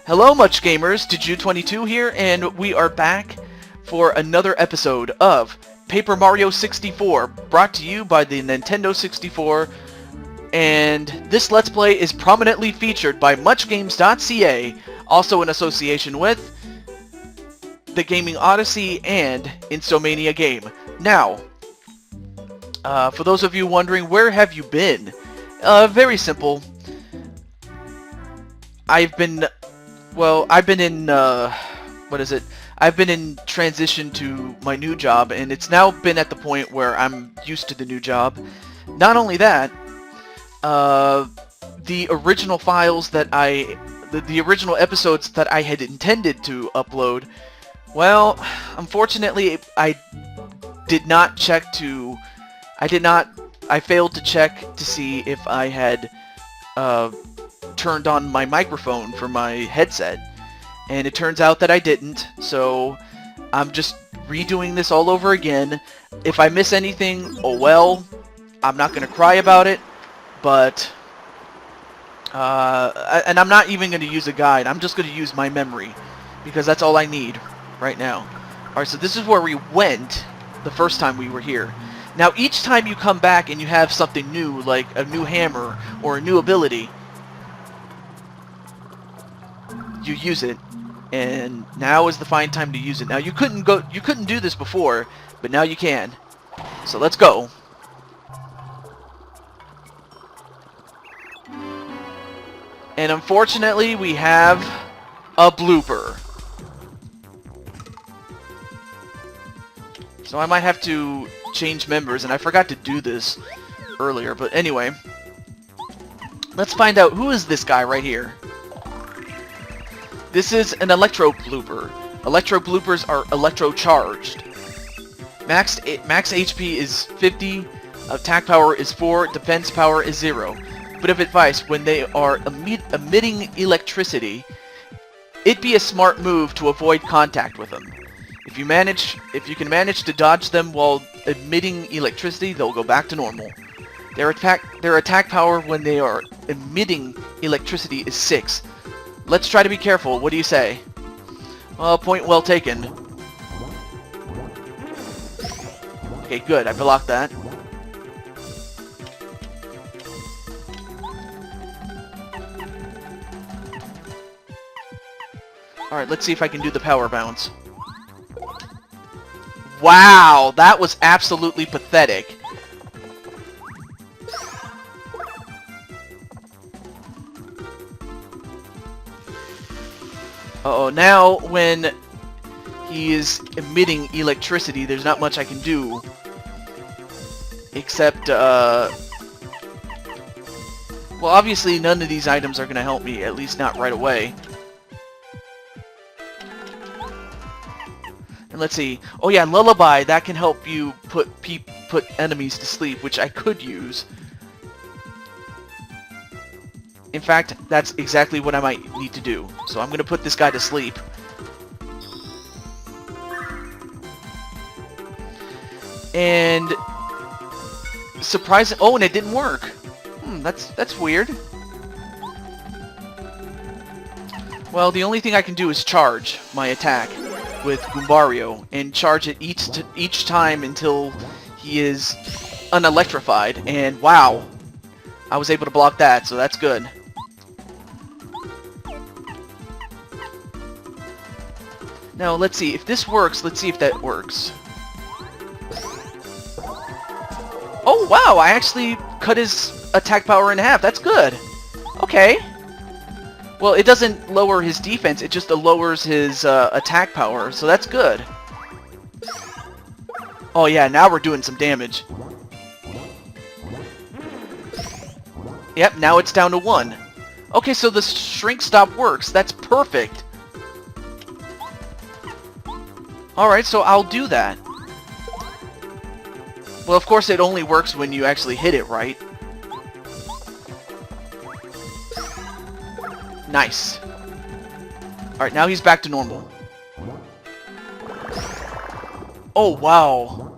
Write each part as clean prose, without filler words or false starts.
Hello, Much Gamers. TehJew22 here, and we are back for another episode of Paper Mario 64, brought to you by the Nintendo 64. And this Let's Play is prominently featured by MuchGames.ca, also in association with the Gaming Odyssey and Insomania Game. Now, for those of you wondering, where have you been? Very simple. I've been in, I've been in transition to my new job, and it's now been at the point where I'm used to the new job. Not only that, the original files that the original episodes that I had intended to upload, well, unfortunately, I failed to check to see if I had, turned on my microphone for my headset, and it turns out that I didn't, so I'm just redoing this all over again. If I miss anything, oh well, I'm not gonna cry about it, but and I'm not even gonna use a guide. I'm just gonna use my memory, because that's all I need right now. Alright, so this is where we went the first time we were here. Now each time you come back and you have something new, like a new hammer or a new ability, you use it, and now is the fine time to use it. Now you couldn't do this before, but now you can. So let's go. And unfortunately, we have a blooper. So I might have to change members, and I forgot to do this earlier, but anyway. Let's find out who is this guy right here. This is an Electro Blooper. Electro Bloopers are electro-charged. Max HP is 50, attack power is 4, defense power is 0. Bit of advice, when they are emitting electricity, it'd be a smart move to avoid contact with them. If you can manage to dodge them while emitting electricity, they'll go back to normal. Their attack power when they are emitting electricity is 6. Let's try to be careful. What do you say? Point well taken. Okay, good. I blocked that. Alright, let's see if I can do the power bounce. Wow, that was absolutely pathetic. Uh-oh, now when he is emitting electricity, there's not much I can do. Except, well, obviously none of these items are going to help me, at least not right away. And let's see. Oh yeah, Lullaby, that can help you put enemies to sleep, which I could use. In fact, that's exactly what I might need to do. So I'm going to put this guy to sleep. And surprising. Oh, and it didn't work. That's weird. Well, the only thing I can do is charge my attack with Goombario and charge it each time until he is unelectrified. And wow, I was able to block that, so that's good. Now, let's see. If this works, let's see if that works. Oh, wow! I actually cut his attack power in half. That's good. Okay. Well, it doesn't lower his defense. It just lowers his attack power. So that's good. Oh, yeah. Now we're doing some damage. Yep, now it's down to 1. Okay, so the shrink stop works. That's perfect. Alright, so I'll do that. Well, of course it only works when you actually hit it, right? Nice. Alright, now he's back to normal. Oh, wow.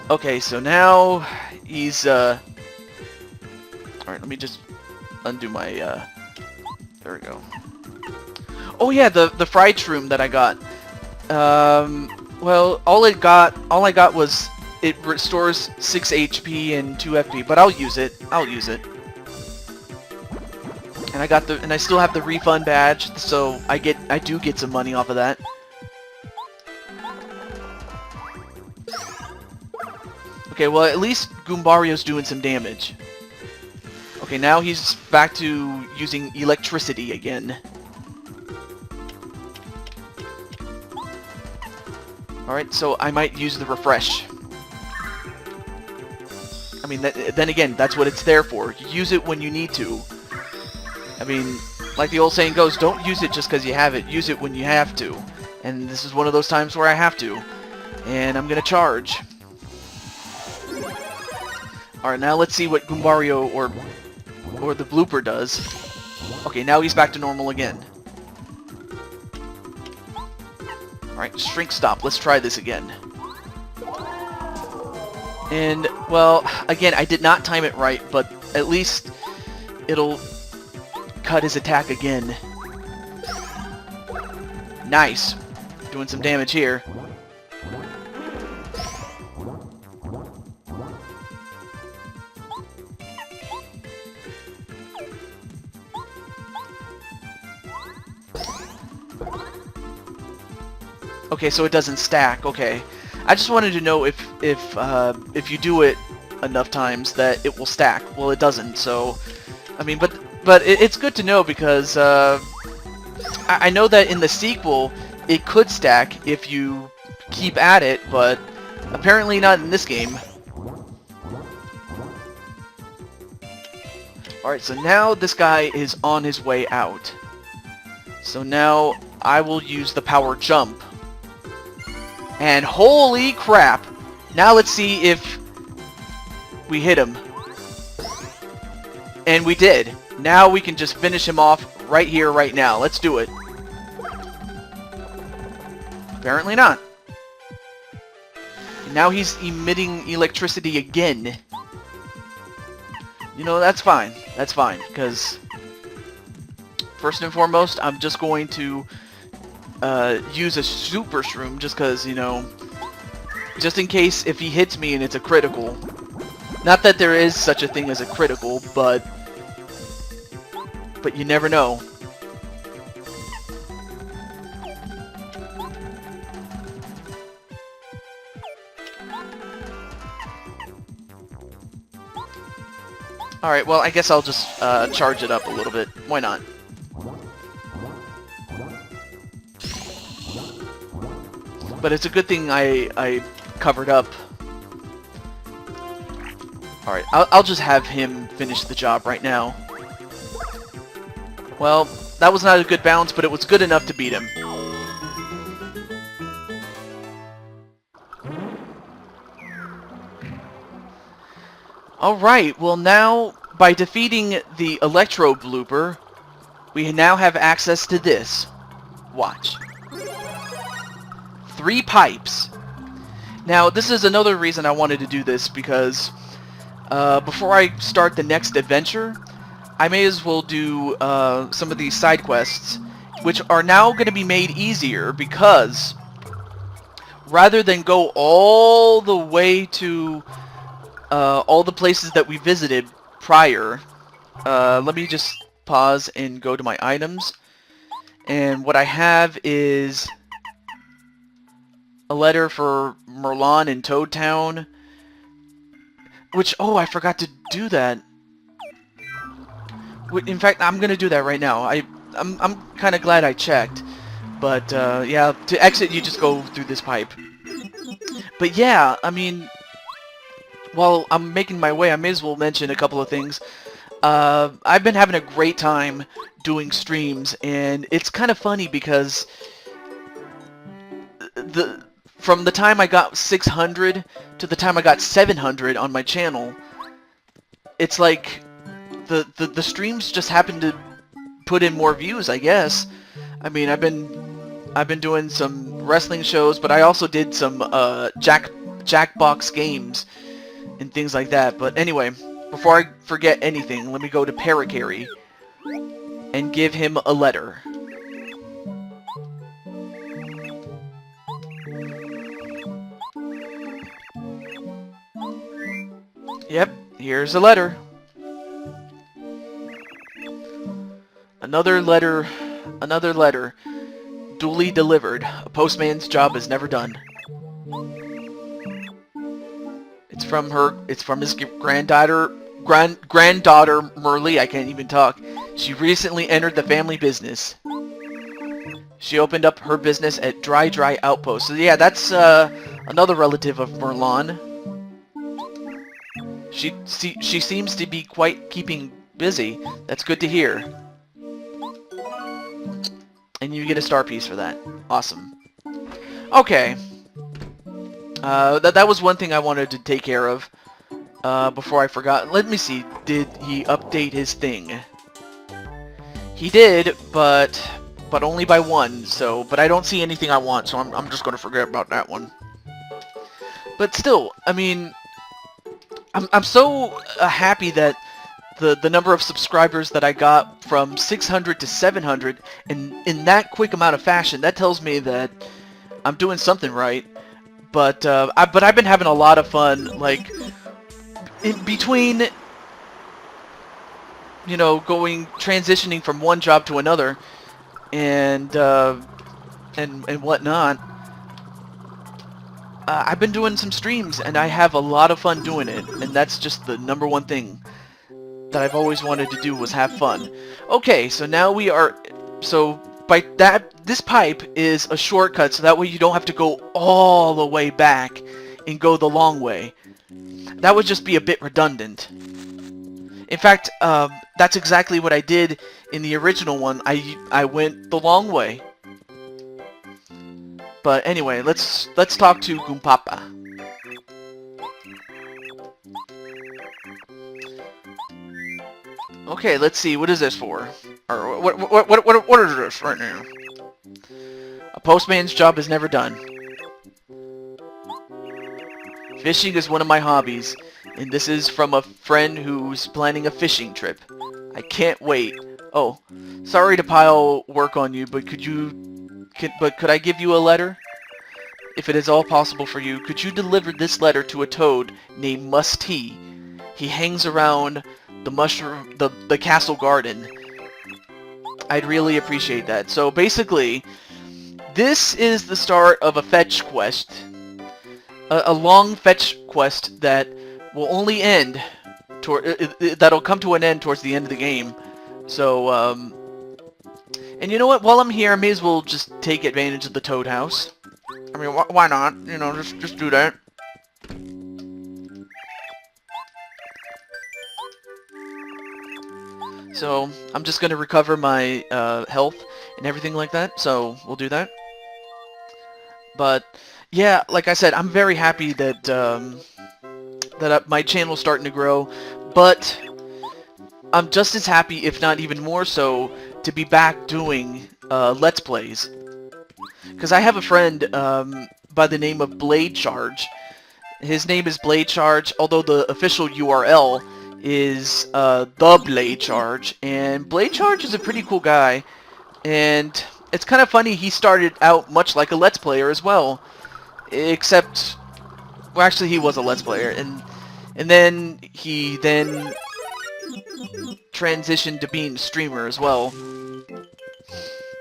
Okay, so now he's, Alright, let me just undo my, there we go. Oh yeah, the fried shroom that I got. Well, all I got was it restores 6 HP and 2 FP, but I'll use it. I'll use it. And I still have the refund badge, so I do get some money off of that. Okay, well at least Goombario's doing some damage. Okay, now he's back to using electricity again. Alright, so I might use the refresh. I mean, then again, that's what it's there for. Use it when you need to. I mean, like the old saying goes, don't use it just because you have it. Use it when you have to. And this is one of those times where I have to. And I'm gonna charge. Alright, now let's see what Goombario or the Blooper does. Okay, now he's back to normal again. Alright, shrink stop. Let's try this again. And, well, again, I did not time it right, but at least it'll cut his attack again. Nice. Doing some damage here. Okay, so it doesn't stack. Okay, I just wanted to know if you do it enough times that it will stack. Well, it doesn't. So, I mean, but it's good to know because I know that in the sequel it could stack if you keep at it, but apparently not in this game. Alright, so now this guy is on his way out. So now I will use the power jump. And holy crap! Now let's see if we hit him. And we did. Now we can just finish him off right here, right now. Let's do it. Apparently not. And now he's emitting electricity again. You know, that's fine. That's fine, because first and foremost, I'm just going to use a super shroom just because, you know, just in case if he hits me and it's a critical. Not that there is such a thing as a critical, but you never know. Alright, well, I guess I'll just charge it up a little bit. Why not? But it's a good thing I covered up. Alright, I'll just have him finish the job right now. Well, that was not a good bounce, but it was good enough to beat him. Alright, well now, by defeating the Electro Blooper, we now have access to this. Watch. 3 pipes. Now, this is another reason I wanted to do this, because before I start the next adventure, I may as well do some of these side quests, which are now going to be made easier, because rather than go all the way to all the places that we visited prior, let me just pause and go to my items, and what I have is a letter for Merlon in Toad Town, which, oh, I forgot to do that. In fact, I'm gonna do that right now. I'm kind of glad I checked, but yeah, to exit you just go through this pipe. But yeah, I mean, while I'm making my way, I may as well mention a couple of things. I've been having a great time doing streams, and it's kind of funny because from the time I got 600 to the time I got 700 on my channel, it's like the streams just happen to put in more views, I guess. I mean, I've been doing some wrestling shows, but I also did some Jackbox games and things like that. But anyway, before I forget anything, let me go to Parakarry and give him a letter. Yep, here's a letter. Another letter. Another letter. Duly delivered. A postman's job is never done. It's from her. It's from his granddaughter Merle. I can't even talk. She recently entered the family business. She opened up her business at Dry Outpost. So yeah, that's another relative of Merlon. She seems to be quite keeping busy. That's good to hear. And you get a star piece for that. Awesome. Okay. That was one thing I wanted to take care of before I forgot. Let me see. Did he update his thing? He did, but only by one. So, but I don't see anything I want, so I'm just gonna forget about that one. But still, I mean, I'm so happy that the number of subscribers that I got from 600 to 700 in that quick amount of fashion, that tells me that I'm doing something right. But I've been having a lot of fun, like in between, you know, transitioning from one job to another, and whatnot. I've been doing some streams, and I have a lot of fun doing it, and that's just the number one thing that I've always wanted to do, was have fun. Okay, so now we are... So, by that, this pipe is a shortcut, so that way you don't have to go all the way back and go the long way. That would just be a bit redundant. In fact, that's exactly what I did in the original one. I went the long way. But anyway, let's talk to Goompapa. Okay, let's see. What is this for? Or what is this right now? A postman's job is never done. Fishing is one of my hobbies, and this is from a friend who's planning a fishing trip. I can't wait. Oh, sorry to pile work on you, but could I give you a letter? If it is all possible for you, could you deliver this letter to a toad named Musty? He hangs around the castle garden. I'd really appreciate that. So basically, this is the start of a fetch quest. A long fetch quest that will only end that'll come to an end towards the end of the game. So, and you know what? While I'm here, I may as well just take advantage of the Toad House. I mean, why not? You know, just do that. So, I'm just gonna recover my health and everything like that. So, we'll do that. But yeah, like I said, I'm very happy that my channel's starting to grow, but I'm just as happy, if not even more so, to be back doing Let's Plays. Because I have a friend by the name of Blade Charge. His name is Blade Charge, although the official URL is The Blade Charge. And Blade Charge is a pretty cool guy, and it's kind of funny, he started out much like a Let's Player as well. Except, well, actually he was a Let's Player, and then he transitioned to being a streamer as well,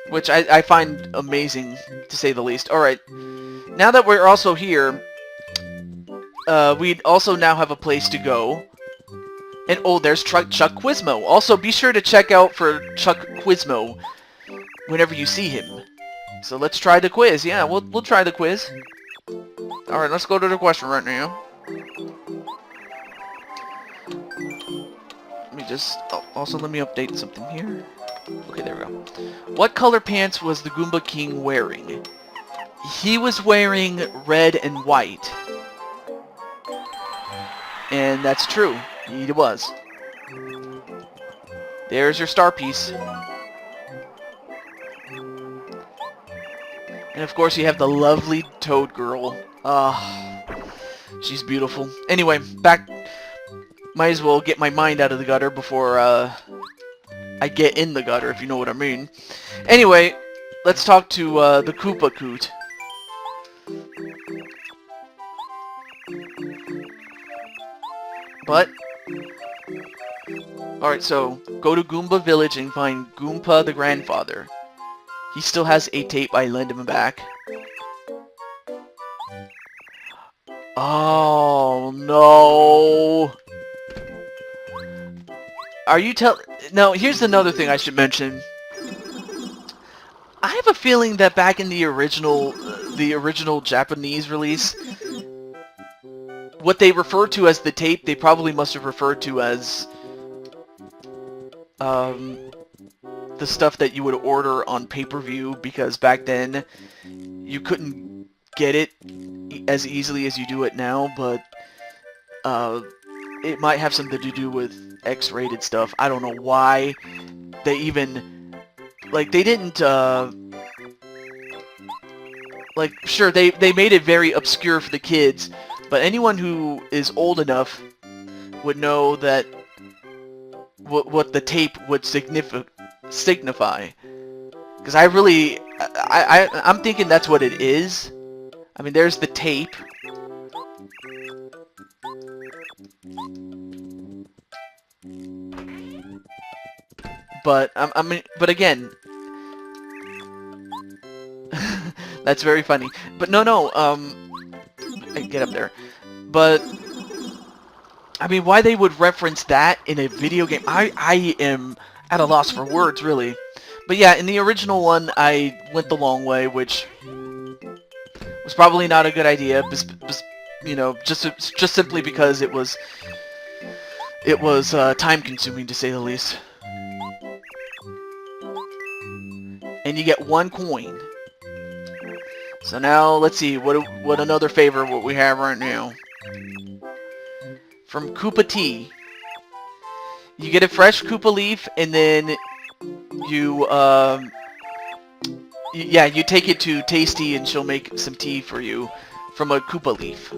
which I find amazing, to say the least. Alright, now that we're also here, we also now have a place to go. And oh, there's Chuck Quizmo. Also, be sure to check out for Chuck Quizmo whenever you see him. So let's try the quiz. Yeah, we'll try the quiz. Alright, let's go to the question right now. Let me just... Oh, also, let me update something here. Okay, there we go. What color pants was the Goomba King wearing? He was wearing red and white. And that's true. He was. There's your star piece. And of course you have the lovely Toad Girl. Ah, she's beautiful. Anyway, back... Might as well get my mind out of the gutter before I get in the gutter, if you know what I mean. Anyway, let's talk to the Koopa Coot. But, alright, so, go to Goomba Village and find Goomba the grandfather. He still has a tape, I lend him back. Oh, no. Are you Now, here's another thing I should mention. I have a feeling that back in the original Japanese release, what they referred to as the tape, they probably must have referred to as the stuff that you would order on pay-per-view, because back then you couldn't get it as easily as you do it now, but it might have something to do with X-rated stuff. I don't know why they even, like, they didn't, like, sure, they made it very obscure for the kids, but anyone who is old enough would know that what the tape would signify. Because I'm thinking that's what it is. I mean, there's the tape. But but again, that's very funny. But no, get up there. But I mean, why they would reference that in a video game, I am at a loss for words, really. But yeah, in the original one, I went the long way, which was probably not a good idea, you know, just simply because it was time-consuming, to say the least. And you get 1 coin. So now, let's see, what another favor what we have right now. From Koopa Tea. You get a fresh Koopa leaf, and then you, yeah, you take it to Tasty, and she'll make some tea for you from a Koopa leaf.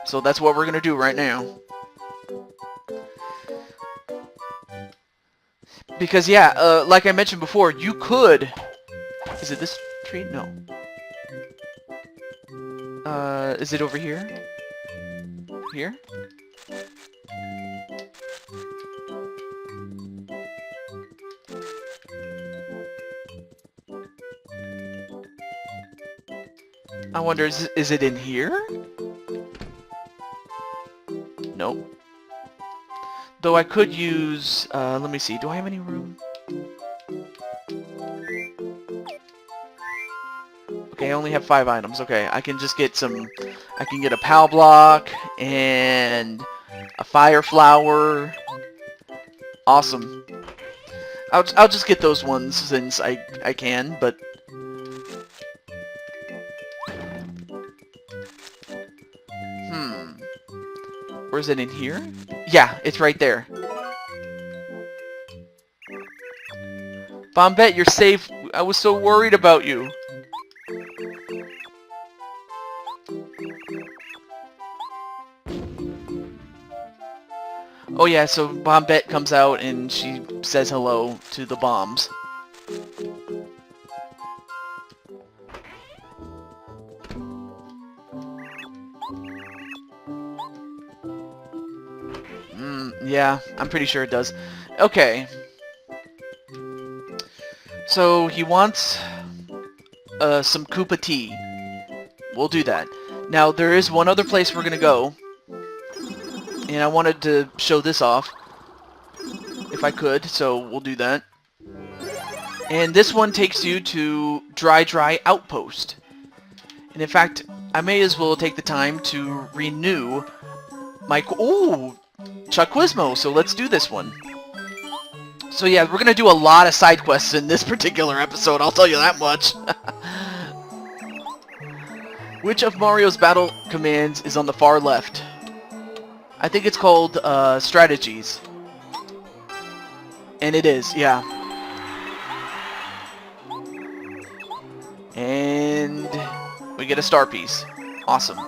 So that's what we're gonna do right now. Because, yeah, like I mentioned before, you could... Is it this tree? No. Is it over here? Here? I wonder, is it in here? Nope. Though I could use, let me see, do I have any room? Okay, I only have 5 items. Okay, I can just get some, I can get a POW block, and a fire flower. Awesome. I'll just get those ones since I can, but... Or is it in here? Yeah, it's right there. Bombette, you're safe. I was so worried about you. Oh yeah, so Bombette comes out and she says hello to the bombs. Yeah, I'm pretty sure it does. Okay. So, he wants some Koopa tea. We'll do that. Now, there is one other place we're gonna go. And I wanted to show this off. If I could, so we'll do that. And this one takes you to Dry Outpost. And in fact, I may as well take the time to renew my... Ooh! Chuck Quizmo, so let's do this one. So yeah, we're gonna do a lot of side quests in this particular episode, I'll tell you that much. Which of Mario's battle commands is on the far left? I think it's called, Strategies. And it is, yeah. And we get a star piece. Awesome.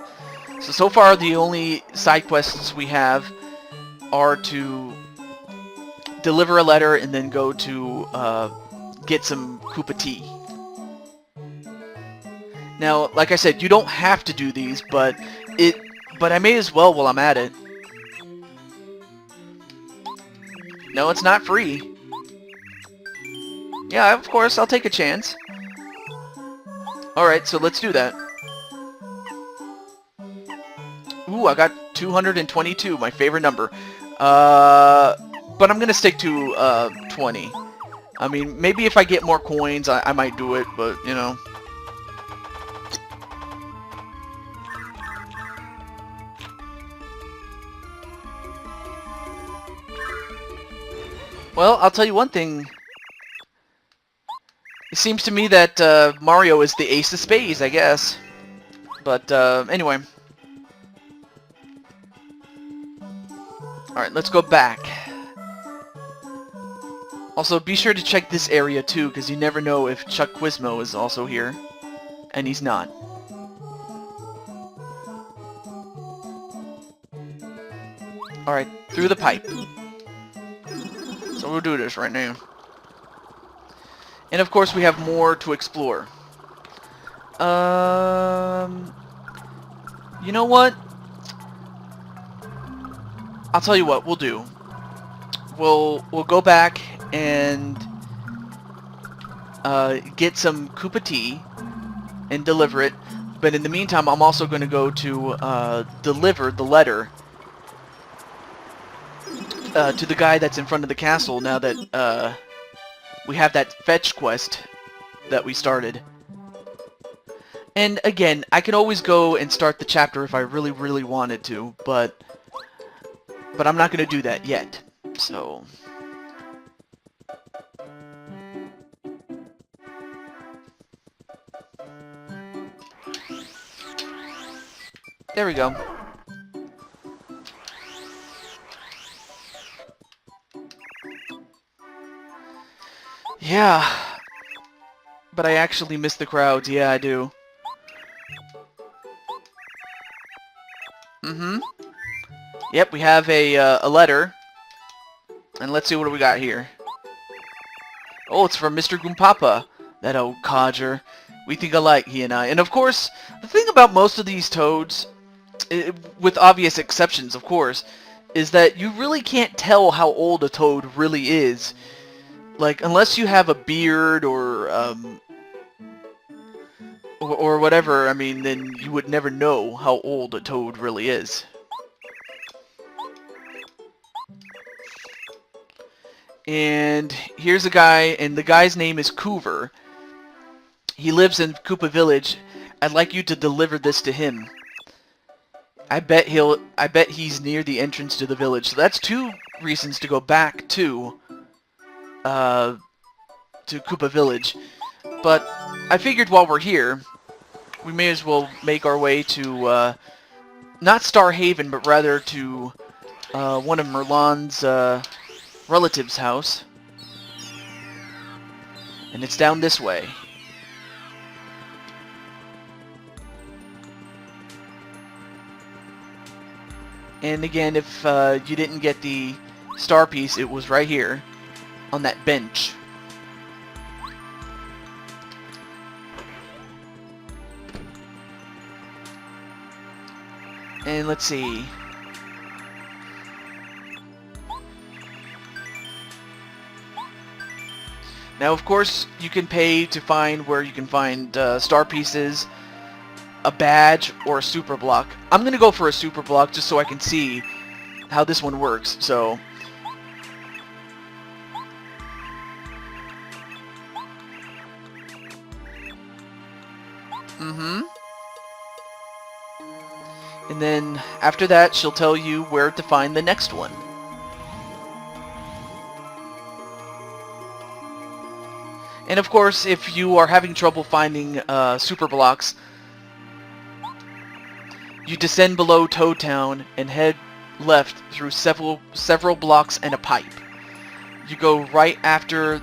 So far the only side quests we have are to deliver a letter and then go to get some Koopa tea. Now, like I said, you don't have to do these, but I may as well while I'm at it. No, it's not free. Yeah, of course, I'll take a chance. Alright, so let's do that. Ooh, I got 222, my favorite number. But I'm gonna stick to 20. I mean, maybe if I get more coins, I might do it, but, you know. Well, I'll tell you one thing. It seems to me that Mario is the ace of spades, I guess. But, anyway. Alright, let's go back. Also, be sure to check this area too, because you never know if Chuck Quizmo is also here. And he's not. Alright, through the pipe. So we'll do this right now. And of course we have more to explore. You know what? I'll tell you what we'll do. We'll go back and get some Koopa tea and deliver it. But in the meantime, I'm also going to go to deliver the letter to the guy that's in front of the castle now that we have that fetch quest that we started. And again, I could always go and start the chapter if I really, really wanted to, but I'm not going to do that yet. So there we go. Yeah. But I actually miss the crowds. Yeah, I do. Mm-hmm. Yep, we have a letter. And let's see what we got here. Oh, it's from Mr. Goompapa. That old codger. We think alike, he and I. And of course, the thing about most of these toads, with obvious exceptions, of course, is that you really can't tell how old a toad really is. Like, unless you have a beard or whatever, I mean, then you would never know how old a toad really is. And here's a guy, and the guy's name is Coover. He lives in Koopa Village. I'd like you to deliver this to him. I bet he's near the entrance to the village. So that's 2 reasons to go back to Koopa Village. But I figured while we're here, we may as well make our way to not Star Haven, but rather to one of Merlon's relative's house. And it's down this way. And again, if you didn't get the star piece, it was right here on that bench. And let's see. Now, of course, you can pay to find where you can find star pieces, a badge, or a super block. I'm going to go for a super block just so I can see how this one works. So, and then after that, she'll tell you where to find the next one. And of course, if you are having trouble finding super blocks, you descend below Toad Town and head left through several blocks and a pipe. You go right after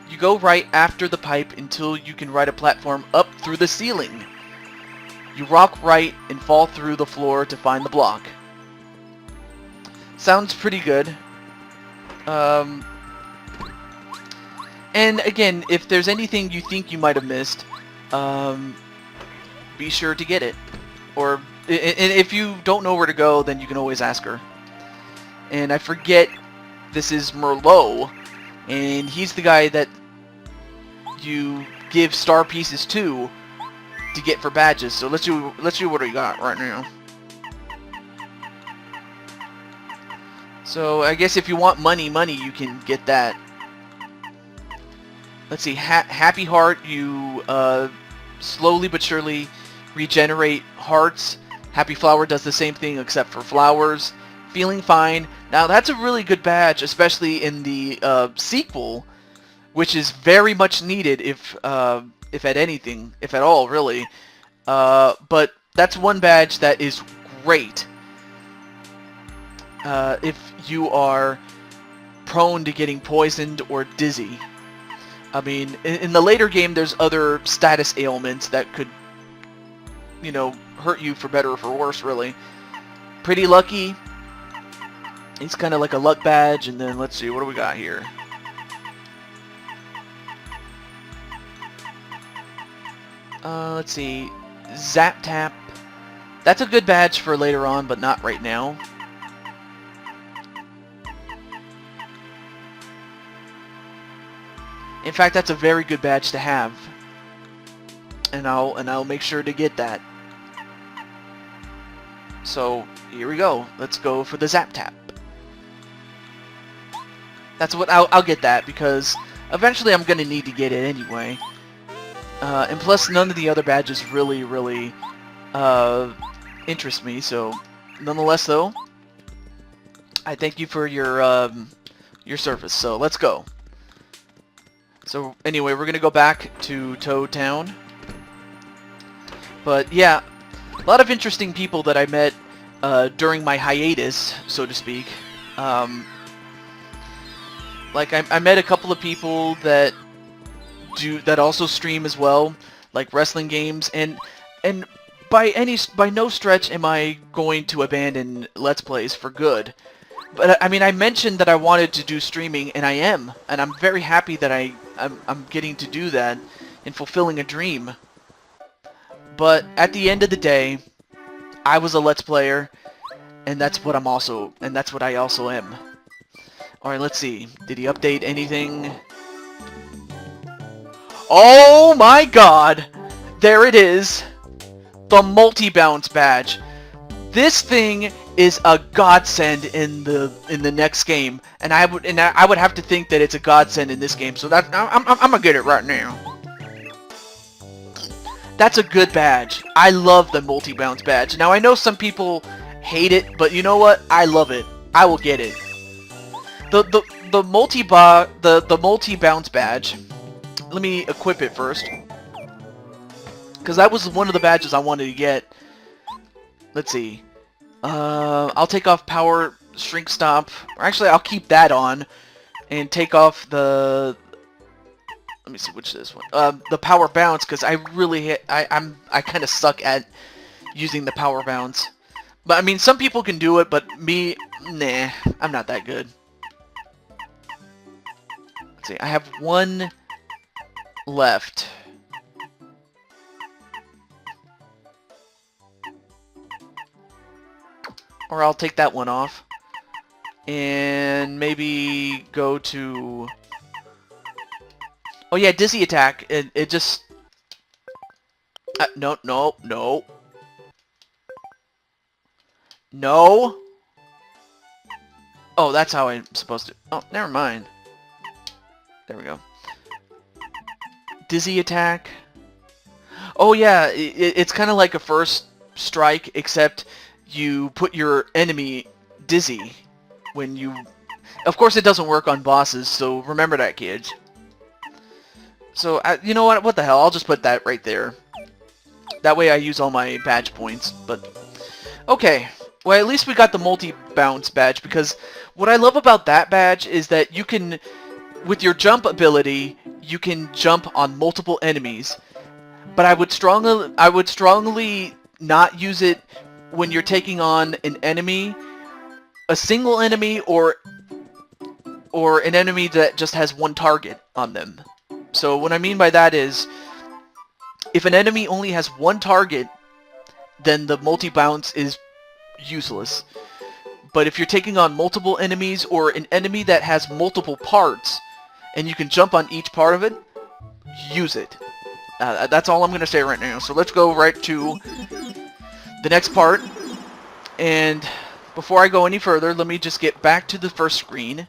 the pipe until you can ride a platform up through the ceiling. You rock right and fall through the floor to find the block. Sounds pretty good. And again, if there's anything you think you might have missed, be sure to get it. Or if you don't know where to go, then you can always ask her. And I forget this is Merlot, and he's the guy that you give star pieces to get for badges. So let's do what we got right now. So I guess if you want money, you can get that. Let's see, Happy Heart, you slowly but surely regenerate hearts. Happy Flower does the same thing except for flowers. Feeling Fine. Now that's a really good badge, especially in the sequel, which is very much needed if at all, really. But that's one badge that is great if you are prone to getting poisoned or dizzy. I mean, in the later game, there's other status ailments that could, you know, hurt you for better or for worse, really. Pretty Lucky. He's kind of like a luck badge. And then, let's see, what do we got here? Let's see. Zap Tap. That's a good badge for later on, but not right now. In fact, that's a very good badge to have, and I'll make sure to get that. So here we go. Let's go for the Zap Tap. That's what I'll get that because eventually I'm gonna need to get it anyway. And plus, none of the other badges really interest me. So nonetheless, though, I thank you for your service. So let's go. So anyway, we're gonna go back to Toad Town. But yeah, a lot of interesting people that I met during my hiatus, so to speak. Like I met a couple of people that also stream as well, like wrestling games, and by no stretch am I going to abandon Let's Plays for good. But I mean, I mentioned that I wanted to do streaming, and I am, and I'm very happy that I'm getting to do that and fulfilling a dream. But at the end of the day, I was a Let's Player, and that's what I also am. All right, let's see. Did he update anything? Oh my God! There it is, the multi-bounce badge. This thing is a godsend in the next game, and I would have to think that it's a godsend in this game. So that I'm gonna get it right now. That's a good badge. I love the multi-bounce badge. Now I know some people hate it, but you know what? I love it. I will get it. The multi-bounce badge. Let me equip it first, because that was one of the badges I wanted to get. Let's see. I'll take off Power Shrink Stop. Or actually, I'll keep that on and take off the. Let me see which is this one. The Power Bounce, because I kind of suck at using the Power Bounce. But I mean, some people can do it, but me, nah, I'm not that good. Let's see. I have one left. Or I'll take that one off. And maybe go to... Oh yeah, Dizzy Attack. It just... No. No! Oh, that's how I'm supposed to... Oh, never mind. There we go. Dizzy Attack. Oh yeah, it's kind of like a first strike, except you put your enemy dizzy when you... Of course it doesn't work on bosses, so remember that, kids. So, you know what the hell, I'll just put that right there. That way I use all my badge points, but... Okay, well at least we got the multi-bounce badge, because what I love about that badge is that you can... With your jump ability, you can jump on multiple enemies. But I would strongly not use it when you're taking on an enemy, a single enemy, or an enemy that just has one target on them. So what I mean by that is, if an enemy only has one target, then the multi-bounce is useless. But if you're taking on multiple enemies or an enemy that has multiple parts, and you can jump on each part of it, use it. That's all I'm going to say right now. So let's go right to the next part. And before I go any further, let me just get back to the first screen,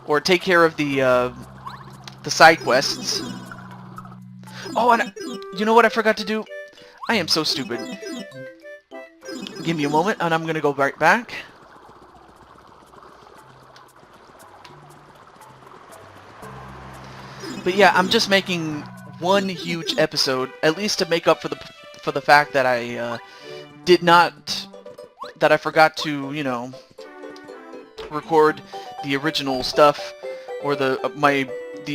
or take care of the side quests. Oh, and you know what I forgot to do? I am so stupid. Give me a moment, and I'm gonna go right back. But yeah, I'm just making one huge episode, at least to make up for the fact that I I forgot to, you know, record the original stuff, or the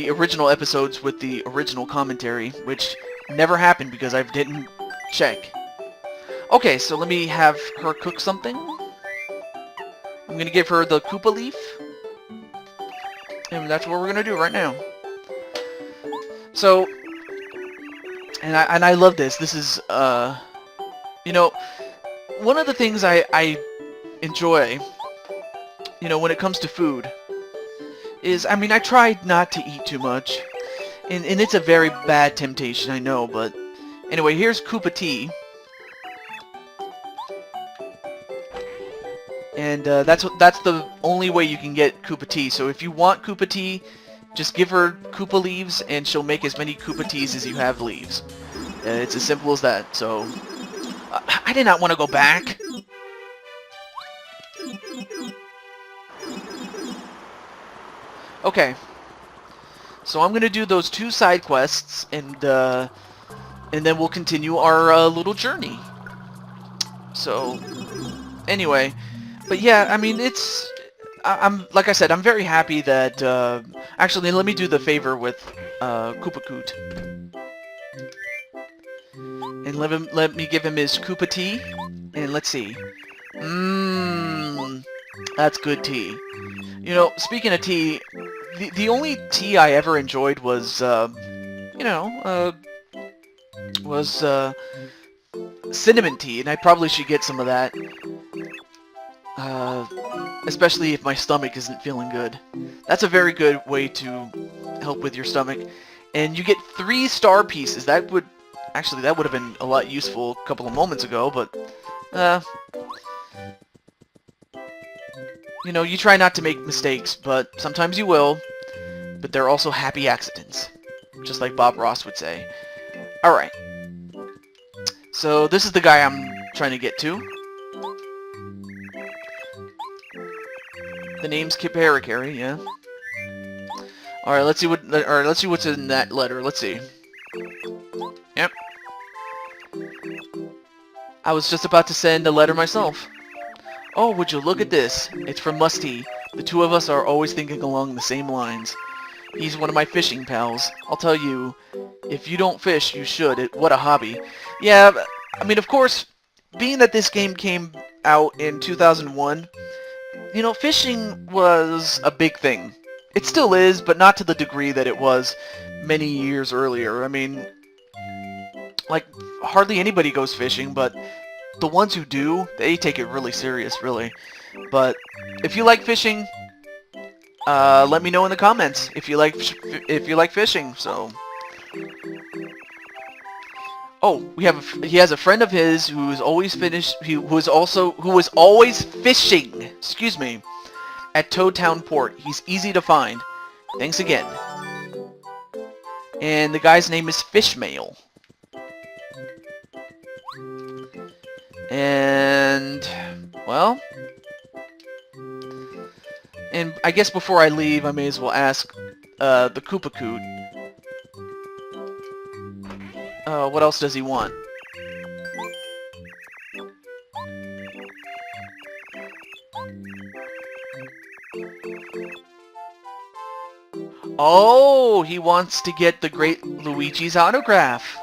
original episodes with the original commentary, which never happened because I didn't check. Okay, so let me have her cook something. I'm gonna give her the Koopa leaf, and that's what we're gonna do right now. So, and I love this. This is you know, one of the things I enjoy, you know, when it comes to food, is, I mean, I try not to eat too much, and it's a very bad temptation, I know, but anyway, here's Koopa tea, and that's the only way you can get Koopa tea. So if you want Koopa tea, just give her Koopa leaves, and she'll make as many Koopa teas as you have leaves. It's as simple as that. So I did not want to go back. Okay, so I'm gonna do those 2 side quests, and then we'll continue our little journey. So, anyway, but yeah, I mean, I'm like I said, I'm very happy that actually, let me do the favor with Koopa Koot, and let me give him his Koopa tea, and let's see. That's good tea. You know, speaking of tea, the only tea I ever enjoyed was, you know, cinnamon tea, and I probably should get some of that. Especially if my stomach isn't feeling good. That's a very good way to help with your stomach. And you get 3 star pieces. That would have been a lot useful a couple of moments ago, but, you know, you try not to make mistakes, but sometimes you will. But they're also happy accidents, just like Bob Ross would say. Alright. So this is the guy I'm trying to get to. The name's Kip Harikari, yeah. Alright, let's see what's in that letter. Let's see. Yep. I was just about to send a letter myself. Oh, would you look at this? It's from Musty. The 2 of us are always thinking along the same lines. He's one of my fishing pals. I'll tell you, if you don't fish, you should. What a hobby. Yeah, I mean, of course, being that this game came out in 2001, you know, fishing was a big thing. It still is, but not to the degree that it was many years earlier. I mean, like, hardly anybody goes fishing, but the ones who do, they take it really serious, really. But if you like fishing, let me know in the comments if you like fishing. So, oh, he has a friend of his who was always fishing. Excuse me, at Toadtown Port. He's easy to find. Thanks again. And the guy's name is Fishmail. And, well, and I guess before I leave, I may as well ask the Koopa Koot. What else does he want? Oh, he wants to get the great Luigi's autograph.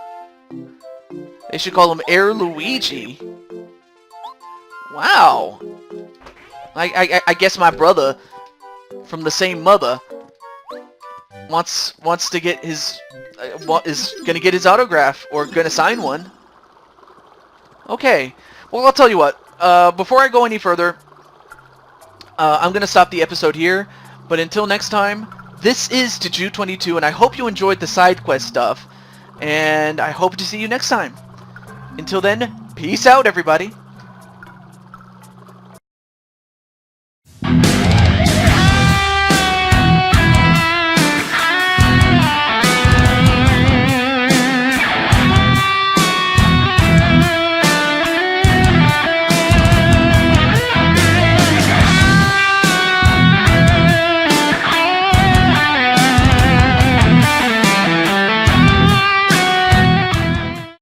They should call him Air Luigi. Wow. I guess my brother from the same mother wants to get his is gonna get his autograph, or gonna sign one. Okay. Well, I'll tell you what. Before I go any further, I'm going to stop the episode here, but until next time, this is TehJew22, and I hope you enjoyed the side quest stuff, and I hope to see you next time. Until then, peace out, everybody.